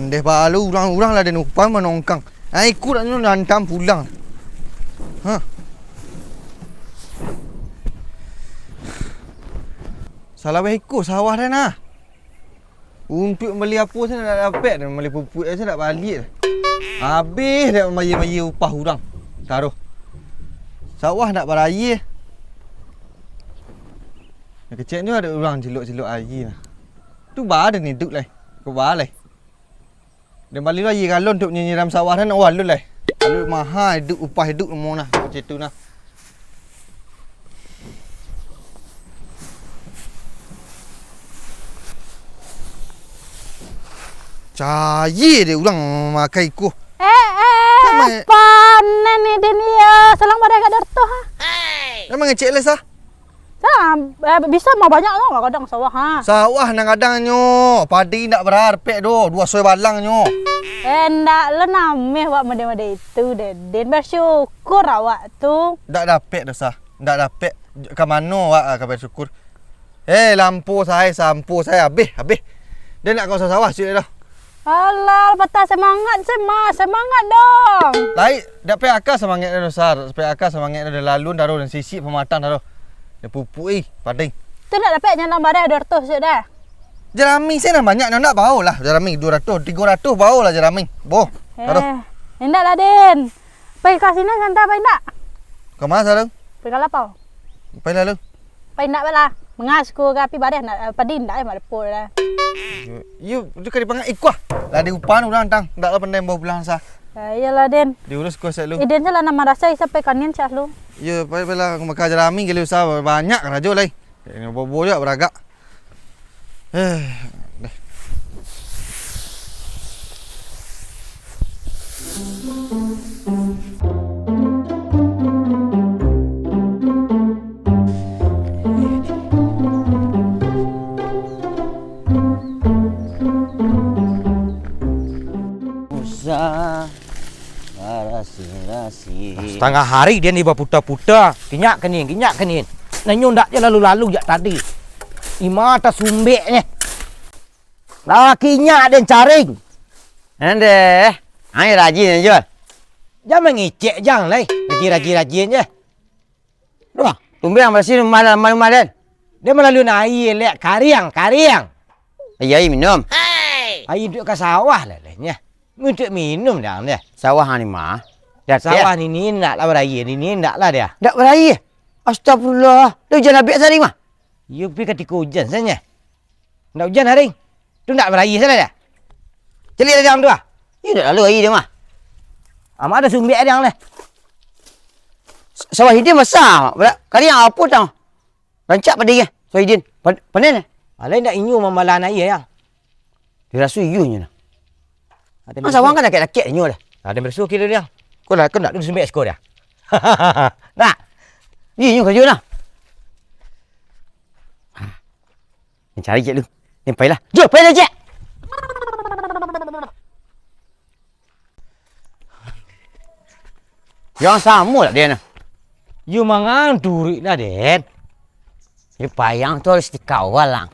Pandai balu orang-orang lah dan upah menongkang. Ikut nak nantam pulang. Ha. Salah ikut sawah dah nah. Untuk beli apa saya nak dapat dan beli pupuk saya nak balik. Habis dah maya-maya upah orang. Taruh. Sawah nak beraya. Yang kecil ni ada orang celuk-celuk air lah. Tu bar ada ni duk lah. Kau bar lah. Dan balik lagi kalau untuk nyiram sawah dan awal lah. Kalau mahal hidup upah hidup semua nah. Macam tu nah. Cahaya dia orang makan ikut. Panen ni dia ni ya. Selang pada kat Dartoh ha. Memang ngecek les ah. Bisa mah banyak tu kadang sawah ha. Sawah nang kadang nyo. Padi nak berharpek do. 2 soi balang nyo. Ndak le nameh awak made-made itu den bersyukur awak tu. Ndak dapat dah sah. Ndak dapat ke mana awak ka bersyukur. Lampu saya sampu saya habis. Dia nak kau sawah cik dah. Alah, betul semangat dong. Lai, dak pe akal semangat dah besar. Pe akal semangat dah lalu daru dan sisip pematang daru. Dia pupuk pading. Tu nak dapat nyanam badai 200 je dah. Jerami saya dah banyak nak bau lah. Jerami 200, 300 bau lah jerami. Boh. Daru. Indak lah Den. Pergi kat sini santai apa indak? Ke mana sekarang? Pergi ke lapau. Pergi lalu. Pergi indak bala. Mengasku ke api badai nak padi indak mak depol dah. You kali pangat ikut. Lah di upan orang tang. Ndak lah pandai bau belah sah. Iyalah Den. Diurus kau selalu. Den je lah nama rasa sampai kanin cah lu. Ya, payah makan jerami kali usah banyak rajo lai. Ini bobo je beragak. Setengah hari dia ni berputar-putar. Kinyak kenin. Nanyo ndak je lalu-lalu jak tadi. Ima atas sumbeknya. Lakinya ada caring. Ande, ai rajin je. Jangan ngicek jang lai. Rajin je. Wah, tumbe yang bersih malam. Dia melalui air lek kariang. Ayai minum. Air duduk ke sawah lah nya. Untuk minum dah dia. Sawah ni mah. Sawah ni nak lah beraya. Ni nak lah dia. Dak beraya. Astagfirullah. Dia hujan habis sering mah. You pergi ketika hujan saja. Nak hujan hari. Tu nak beraya saja dia. Celik dalam tu ah. You dak lalu air dia mah. Amak ada sumbek dia lah. Sawah hidin besar. Kali yang apa tau? Rancak pada dia. Sawah hidin. Panen. Alai nak inyu mamalan air yang. Dia rasa iunya. Sawah kan nakik-nakik inyu dah. Ada bersuh kira dia. Kau nak dulu sumbek skor dia. Nak. Iunya kerja lah. Ni cari cik lu. Ni payahlah. Jom, payah cik. Yang sama lah dia ni. You mangan durit lah Den. Ni payang tu harus dikawal lang.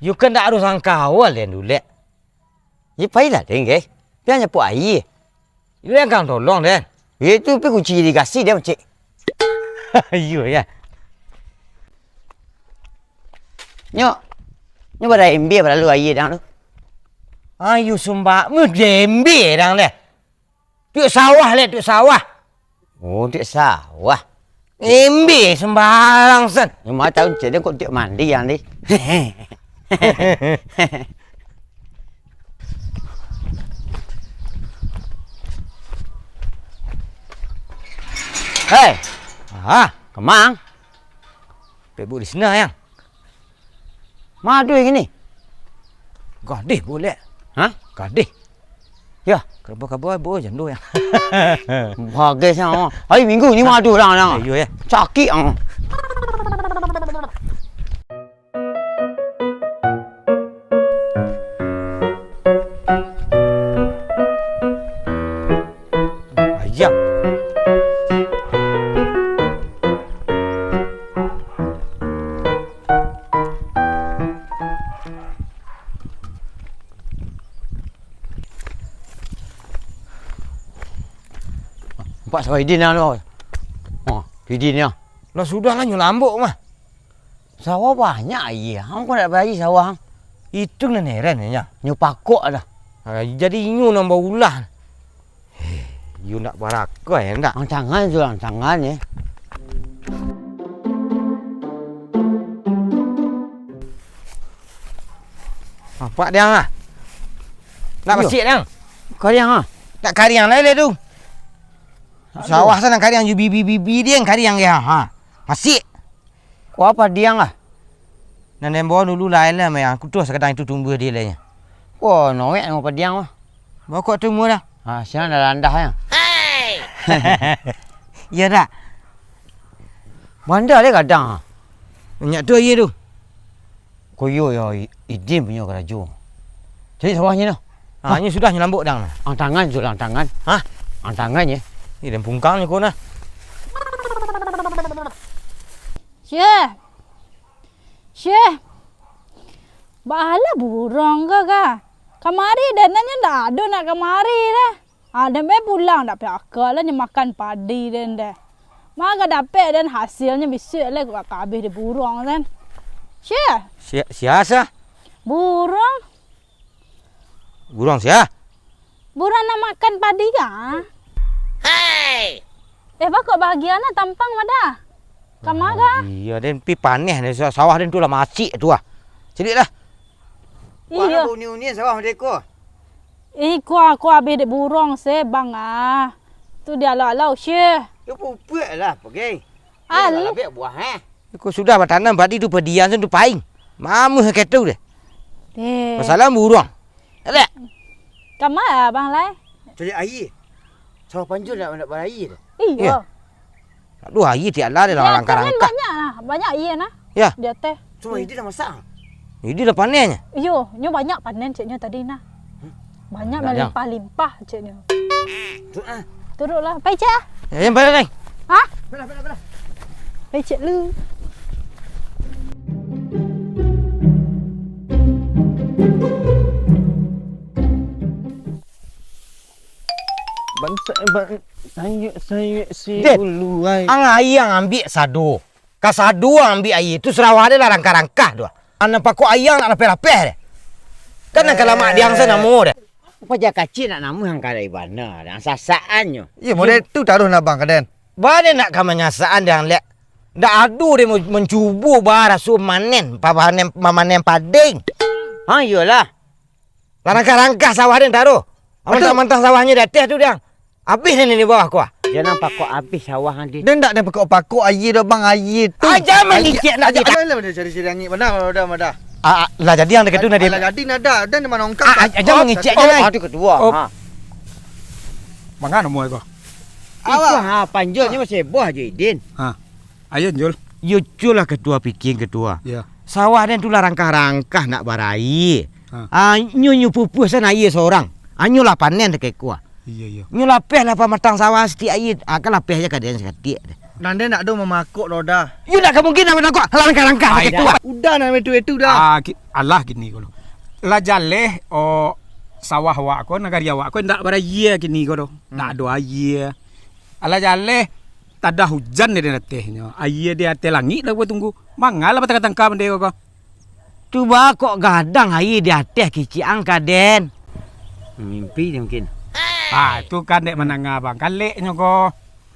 You kan tak harus kawal Den dulu. Ni payahlah Den guys. Biar nyapu air. You yang kang tolong Den. Itu pergi kunci irigasi dia cik. You ya. Nyok pada MB pada lu air dah tu. You sumbak mu dembe dang le. Tu sawah le, tu sawah. Oh, dia sawah. MB sembarang sen. Nhưng mà tao chỉ đến con tiệm màn đi ăn đi. Hei. Kemang? Pebu di sana yang. Madu yang ini. Gadih boleh. Hah? Gadih. Ya. Kabo-kabo bo jam do yang. Bagai sama. Hari Minggu ni madu dah. Ayo ya. Sakit ah. Ayam. Pak Sohidin lah lo. Oh, Sohidin ya. Lah sudahlah nyelambuk mah. Sawah banyak air. Hang kau nak bagi sawah hang. Itu lah neren nya. Nyu pakok dah. Jadi inyu nombor ulah. You nak barakah ya ndak? Hang tangan tu, hang tangan ya. Apa dia ah? Nak Yo. masjid dia. Kau yang ah. Nak kariang lain tu. Sawah sana kariang you bibi dia yang kariang dia. Ha. Masjid. Kau apa diang ah? Nan bawa dulu lain lah mai aku terus kadang itu tumbuh dia lainnya. Kau noek ngapa diang mah? Bawa kau tumbuh dah. Ha, siang dah landah ya. Ya dah. Bandar dia kadang. Banyak tu ye tu. Koyo ya idin punya keraju. Jadi sawahnya noh. Ha ni sudah nyelambuk dang. Ang tangan tu, ang tangan. Ha? Ang tangan ya. Ni dan pungkang ni kau nah. Syekh. Syekh. Bahala burung ke kah? Kamari dan nanya dah ada nak kamari dah. Ada me pulang dah piaka lah ni makan padi dan dah. Maka dapat dan hasilnya bisa lah kau habis di burung kan. Syekh. Siasa? Burung. Burung sia? Burung nak makan padi kah? Hey. Kok bahagia nak tampang madah. Kamara. Iya dan pi panih ni sawah dan tu lah macik tu ah. Celik lah. Iya. Uni-uni sawah mereka. Aku habis di burung sebang ah. Tu dia lalau Syekh. Dia pupuk lah pergi. Al. Lebih buah Kau sudah bertanam padi tu pedian tu paing. Mamu ketu deh. Eh. Masalah burung. Ada. Kamara bang lai. Cari air. Sawah panjul nak berair. Iya. Aduh air tiap lah dia lah langkah-langkah. Banyak lah. Banyak iya nah. Ya. Dia teh. Cuma ini dah masak. Ini lah panennya. Iyo, nyo banyak panen ceknya tadi nah. Banyak Dah, melimpah-limpah ceknya. Tu ah. Turutlah. Pai cek ah. Yang balik ni. Ha? Belah. Pai cek lu. Saya si Dek. ulu ai. Ang ayang ambil sado. Kasado ambil air tu serawah dia lah rangkah-rangkah tu. Anak pakok ayang nak lapeh-lapeh dia. Kan nak lama dia angsa namu dia. Apa je kacil nak namu hang kada ibana dan sasaannya. Ya model tu taruh nak bang kaden. Bade nak kamanyasaan dia lek. Ndak adu dia mencubu bara su manen, mamanen pading. Ha iyalah. Rangkah-rangkah sawah dia taruh. Mentang-mentang sawahnya dah teh tu dia. Habis ni bawah aku. Dia nampak kok habis sawah nanti. Dia tak ada pakok air dah bang air tu. Aja melicik nak dia. Lah dah cari angin mana dah. Lah jadi yang dekat tu nak dia. Lah jadi nada dan mana ongkap. Aja mengicik je lah. Itu kedua. Ha. Mangan mo ko. Itu ha panjulnya masih buah je Idin. Ha. Ayun Jul. Yucu lah ketua pikir ketua. Ya. Sawah dia tu lah rangkah-rangkah nak barai. Ha. Nyu pupuh sana air seorang. Nyu lah panen dekat kuah. Iya. Nyu lapeh lah pamatang sawah setiap air. Kan lapeh je kadian seketik. Nanda nak ada memakuk roda. You nak kemungkinan nak kau rangkah-rangkah dekat kuah. Udah nak itu dah. Allah gini ko. La jalle o sawah wa ko nagari wa ko ndak bara ye gini ko do. Ndak do aye. Ala jalle tak ada hujan ni dia tehnya. Aye dia teh langit dah tunggu. Mangal apa tangkap dia ko. Cuba kok gadang air di atas kiciang kaden. Mimpi dia mungkin. Ah, tu kan dek menanga bang. Kaleknya ko.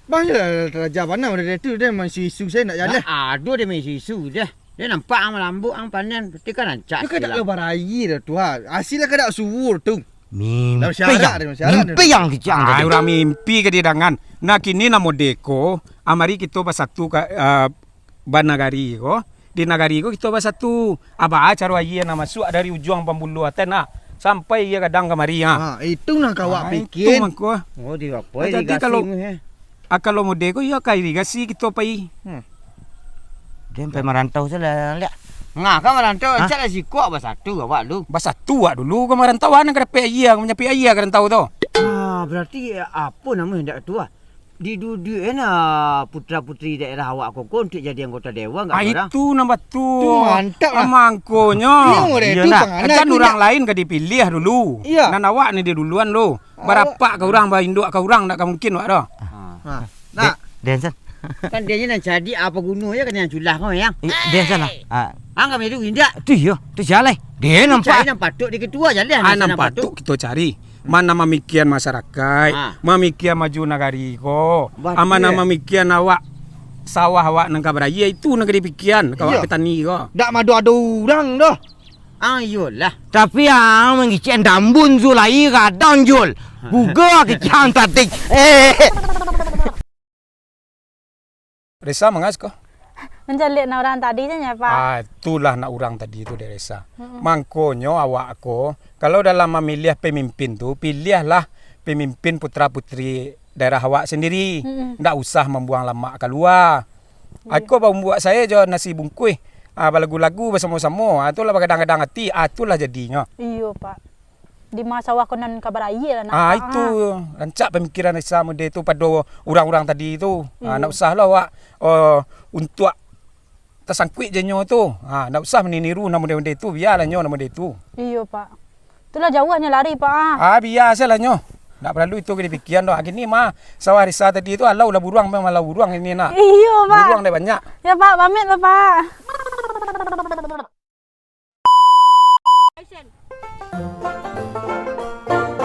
Bang raja mana model tu dia masih isu saya nak jalan. Aduh dia mesti isu dia. Dia nampak ang lambuk ang panen pasti kan rancak. Dia tak ada barai dah tu ha. Hasil kada suwur tu. Mimpi syarat dia. Mimpi yang kiciang Ah, kaden. orang mimpi ke dia dangan. Nah kini namo deko. Amari kita basatu ka banagari ko. Di nagari ko kita basatu. Aba acara aye na masuk dari ujung pembulu atena sampai ia kadang kemari ha. Ha, itu nak kawak Itu pikir. mangko. Oh dia apa Jadi dia kalau- kalau Akalo mo deko ya kay irigasi kita pai. Dia sampai merantau saja lihat. ngah kan merantau rancak dah sikok basatu awak lu. Basa tua dulu ke marantauan kan pe iya menyapi iya kan tahu tu. Ah berarti apa nama hendak tua? Didudu putra-putri daerah awak koko untuk jadi anggota dewan enggak orang? Itu nama tu. Tu mantap lah. Mangkonya. Iya, model Iya tu nak. penganak Kan tu orang nak. lain ke dipilih dulu. Iya. Dan awak ni dia duluan lo. Berapa ke orang ba induk ke orang nak mungkin wak dah. Ha. Nak. Densan. Kan dia nak jadi apa gunanya kan yang culah kau yang. Densan lah. Anggap itu indak. Tu ya, tu jalan. Dia Cari nampak. yang patut di ketua jalan. Nampak tu kita cari. Mana mamikian masyarakat, mamikian maju nagari ko. Amana mamikian awak sawah awak nang kabaraya itu negeri pikian kawak petani ko. Dak madu-adu orang dah. Ayolah. Tapi yang mengicen dambun zulai kadang jul. Buga kicang tatik. Resa mengas ko. Menjalik na orang tadi saja Pak. Itulah nak orang tadi itu Resa. Mangkonyo awak ko, kalau dalam memilih pemimpin tu, pilihlah pemimpin putra-putri daerah awak sendiri. Ndak usah membuang lemak keluar. Aku baru buat saya je nasi bungkus. Lagu-lagu bersama-sama. Itulah kadang-kadang hati. Itulah jadinya. Iya Pak. Di masa wakonan kabaraya lah nak. Itu rancak pemikiran Resa muda itu pada orang-orang tadi itu. Nak usahlah awak untuk tersangkut je nyo tu. Nak usah meniru nama dia itu. Biarlah nyo nama dia itu. Iya Pak. Itulah jauhnya lari Pak. Biar sajalah nyo. Tak perlu itu ke dipikiran dah. Gini mah sawah Resa tadi itu alau lah buruang memang lah buruang ini nak. Iya Pak. Buruang dah banyak. Ya Pak, pamit lah Pak.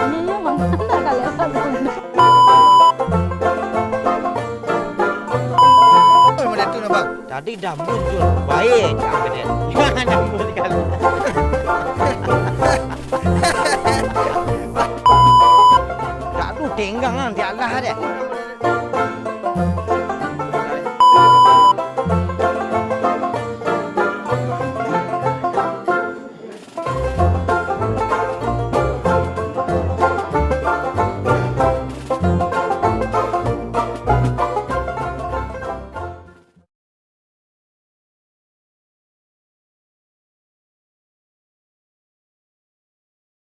Ini bang, mana kalian Mana tu nak bang? Tadi dambun jul. Baik. Jangan. Dambun sekali.